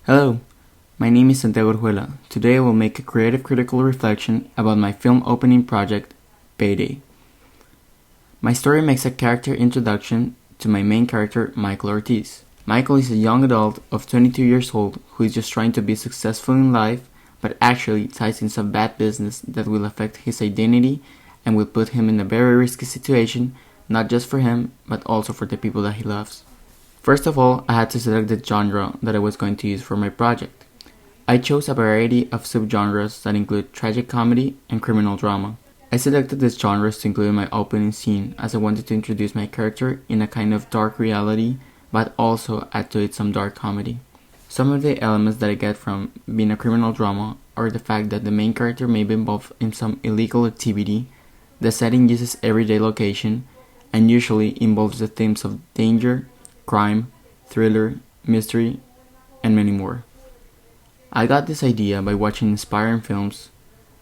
Hello, my name is Santiago Orjuela. Today I will make a creative critical reflection about my film opening project, Payday. My story makes a character introduction to my main character, Michael Ortiz. Michael is a young adult of 22 years old who is just trying to be successful in life, but actually ties in some bad business that will affect his identity and will put him in a very risky situation, not just for him, but also for the people that he loves. First of all, I had to select the genre that I was going to use for my project. I chose a variety of subgenres that include tragic comedy and criminal drama. I selected these genres to include in my opening scene as I wanted to introduce my character in a kind of dark reality, but also add to it some dark comedy. Some of the elements that I get from being a criminal drama are the fact that the main character may be involved in some illegal activity, the setting uses everyday location, and usually involves the themes of danger, crime, thriller, mystery, and many more. I got this idea by watching inspiring films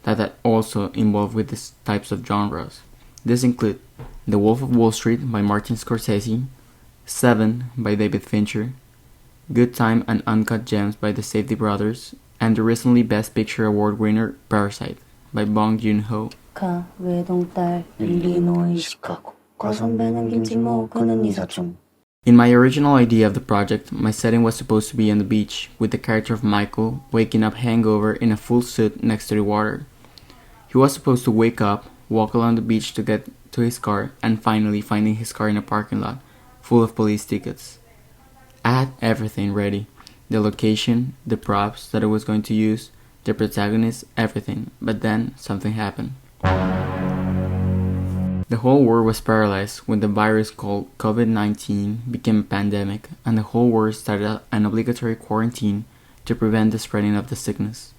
that also involve with these types of genres. These include The Wolf of Wall Street by Martin Scorsese, Seven by David Fincher, Good Time and Uncut Gems by the Safdie Brothers, and the recently Best Picture Award winner Parasite by Bong Joon-ho. 외동딸 일리노이 시카고 과선배는 김치모 그는 이사촌. In my original idea of the project, my setting was supposed to be on the beach, with the character of Michael waking up hangover in a full suit next to the water. He was supposed to wake up, walk along the beach to get to his car, and finally finding his car in a parking lot, full of police tickets. I had everything ready. The location, the props that I was going to use, the protagonist, everything. But then, something happened. The whole world was paralyzed when the virus called COVID-19 became a pandemic, and the whole world started an obligatory quarantine to prevent the spreading of the sickness.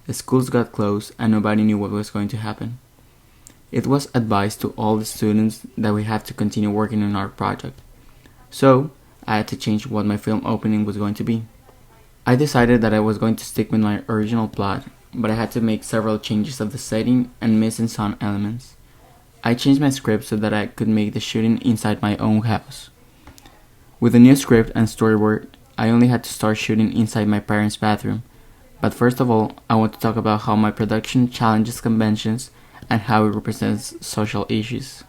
The schools got closed and nobody knew what was going to happen. It was advised to all the students that we had to continue working on our project. So, I had to change what my film opening was going to be. I decided that I was going to stick with my original plot, but I had to make several changes of the setting and missing some elements. I changed my script so that I could make the shooting inside my own house. With the new script and storyboard, I only had to start shooting inside my parents' bathroom. But first of all, I want to talk about how my production challenges conventions and how it represents social issues.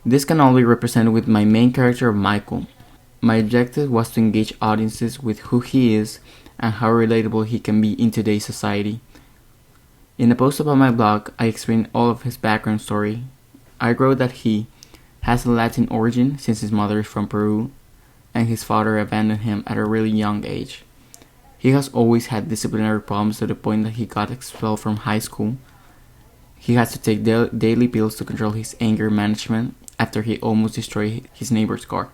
This can all be represented with my main character of Michael. My objective was to engage audiences with who he is and how relatable he can be in today's society. In a post about my blog, I explained all of his background story. I wrote that he has a Latin origin since his mother is from Peru and his father abandoned him at a really young age. He has always had disciplinary problems to the point that he got expelled from high school. He has to take daily pills to control his anger management after he almost destroyed his neighbor's car.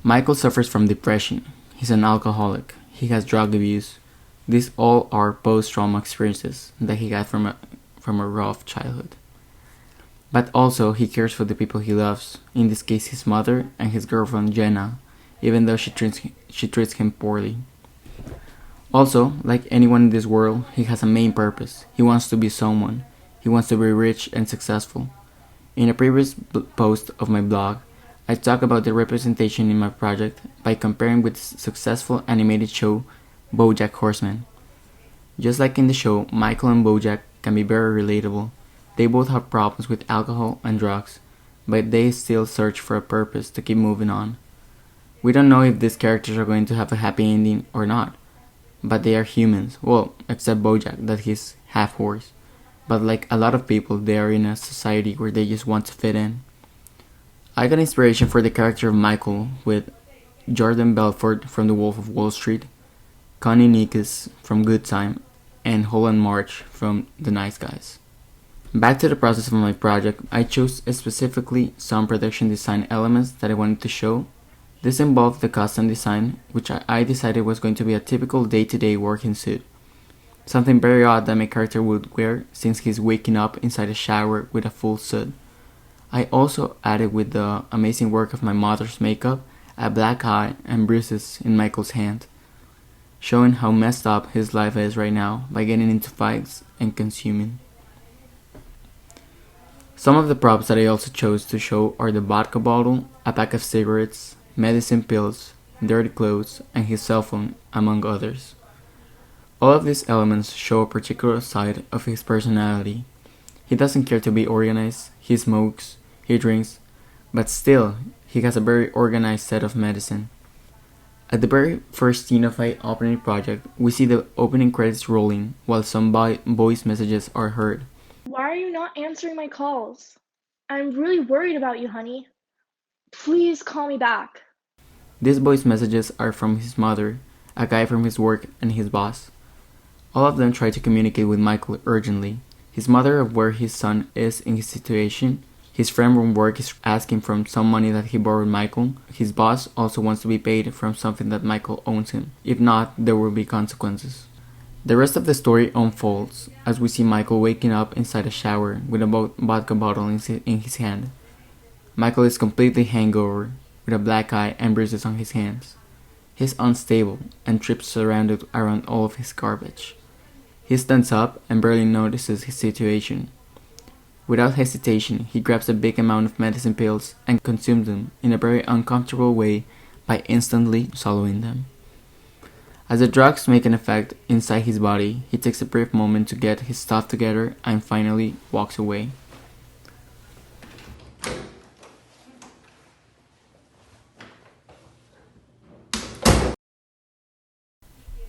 Michael suffers from depression. He's an alcoholic. He has drug abuse. These all are post-trauma experiences that he got from a rough childhood. But also, he cares for the people he loves, in this case his mother and his girlfriend Jenna, even though she treats him poorly. Also, like anyone in this world, he has a main purpose. He wants to be someone. He wants to be rich and successful. In a previous post of my blog, I talk about the representation in my project by comparing with the successful animated show BoJack Horseman. Just like in the show, Michael and BoJack can be very relatable. They both have problems with alcohol and drugs, but they still search for a purpose to keep moving on. We don't know if these characters are going to have a happy ending or not, but they are humans. Well, except BoJack, that he's half horse. But like a lot of people, they are in a society where they just want to fit in. I got inspiration for the character of Michael with Jordan Belfort from The Wolf of Wall Street, Connie Nikas from Good Time, and Holland March from The Nice Guys. Back to the process of my project, I chose specifically some production design elements that I wanted to show. This involved the costume design, which I decided was going to be a typical day-to-day working suit. Something very odd that my character would wear since he's waking up inside a shower with a full suit. I also added with the amazing work of my mother's makeup, a black eye and bruises in Michael's hand, showing how messed up his life is right now by getting into fights and consuming. Some of the props that I also chose to show are the vodka bottle, a pack of cigarettes, medicine pills, dirty clothes, and his cell phone, among others. All of these elements show a particular side of his personality. He doesn't care to be organized, he smokes, he drinks, but still, he has a very organized set of medicine. At the very first scene of my opening project, we see the opening credits rolling while some voice messages are heard. Why are you not answering my calls? I'm really worried about you, honey. Please call me back. These voice messages are from his mother, a guy from his work, and his boss. All of them try to communicate with Michael urgently. His mother of where his son is in his situation. His friend from work is asking for some money that he borrowed Michael. His boss also wants to be paid from something that Michael owes him. If not, there will be consequences. The rest of the story unfolds as we see Michael waking up inside a shower with a vodka bottle in his hand. Michael is completely hangover, with a black eye and bruises on his hands. He's unstable and trips surrounded around all of his garbage. He stands up and barely notices his situation. Without hesitation, he grabs a big amount of medicine pills and consumes them in a very uncomfortable way by instantly swallowing them. As the drugs make an effect inside his body, he takes a brief moment to get his stuff together and finally walks away.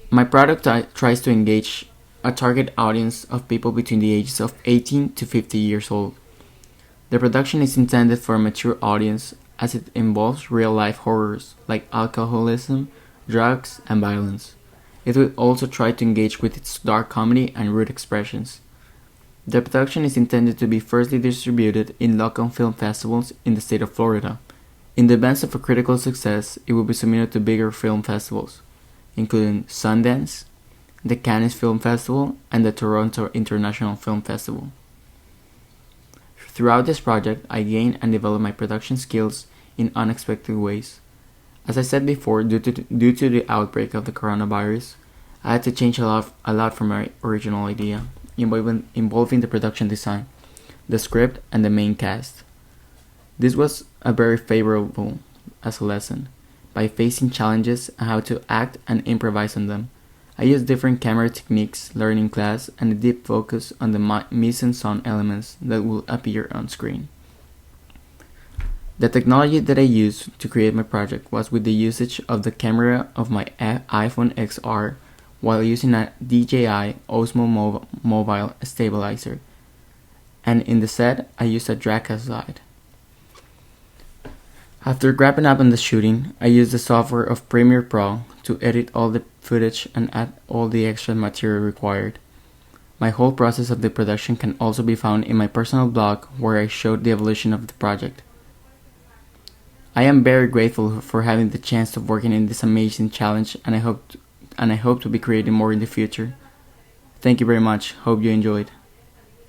My product tries to engage a target audience of people between the ages of 18 to 50 years old. The production is intended for a mature audience as it involves real-life horrors like alcoholism, drugs, and violence. It will also try to engage with its dark comedy and rude expressions. The production is intended to be firstly distributed in local film festivals in the state of Florida. In the event of a critical success, it will be submitted to bigger film festivals, including Sundance, the Cannes Film Festival, and the Toronto International Film Festival. Throughout this project, I gained and developed my production skills in unexpected ways. As I said before, due to the outbreak of the coronavirus, I had to change a lot from my original idea, involving the production design, the script, and the main cast. This was a very favorable as a lesson, by facing challenges and how to act and improvise on them. I used different camera techniques, learned in class, and a deep focus on the mise-en-scène elements that will appear on screen. The technology that I used to create my project was with the usage of the camera of my iPhone XR while using a DJI Osmo mobile stabilizer, and in the set I used a Dracaslide. After wrapping up on the shooting, I used the software of Premiere Pro to edit all the footage and add all the extra material required. My whole process of the production can also be found in my personal blog where I showed the evolution of the project. I am very grateful for having the chance of working in this amazing challenge, and I hope to be creating more in the future. Thank you very much. Hope you enjoyed.